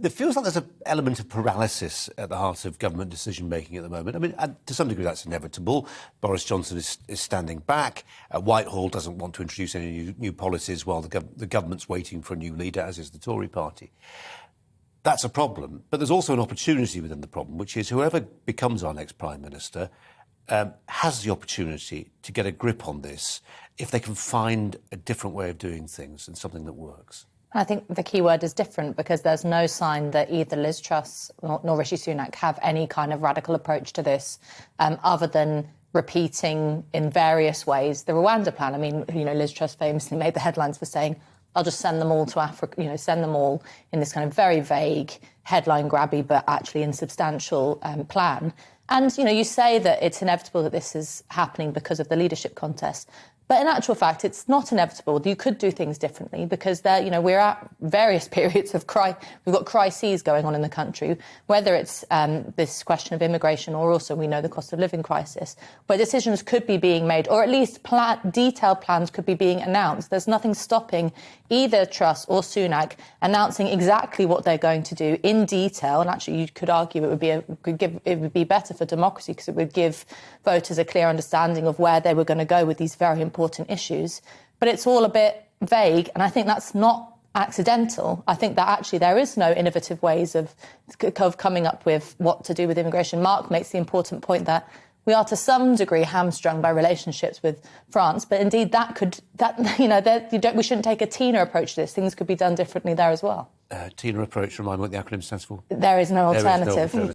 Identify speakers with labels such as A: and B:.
A: There feels like there's an element of paralysis at the heart of government decision-making at the moment. I mean, to some degree that's inevitable. Boris Johnson is standing back. Whitehall doesn't want to introduce any new policies while the government's waiting for a new leader, as is the Tory party. That's a problem. But there's also an opportunity within the problem, which is whoever becomes our next Prime Minister has the opportunity to get a grip on this if they can find a different way of doing things and something that works.
B: I think the key word is different, because there's no sign that either Liz Truss nor Rishi Sunak have any kind of radical approach to this, other than repeating in various ways the Rwanda plan. I mean, Liz Truss famously made the headlines for saying, I'll just send them all to Africa, send them all in this kind of very vague, headline-grabby, but actually insubstantial plan. And, you say that it's inevitable that this is happening because of the leadership contest. But in actual fact, it's not inevitable. You could do things differently, because we're at various periods of we've got crises going on in the country, whether it's this question of immigration or also we know the cost of living crisis, where decisions could be being made, or at least detailed plans could be being announced. There's nothing stopping either Truss or Sunak announcing exactly what they're going to do in detail. And actually, you could argue it would be better for democracy, because it would give voters a clear understanding of where they were going to go with these very important issues. But it's all a bit vague, and I think that's not accidental. I think that actually there is no innovative ways of coming up with what to do with immigration. Mark makes the important point that we are to some degree hamstrung by relationships with France, but indeed we shouldn't take a Tina approach to this. Things could be done differently there as well.
A: Tina approach, remind me what the acronym stands for?
B: There is no alternative.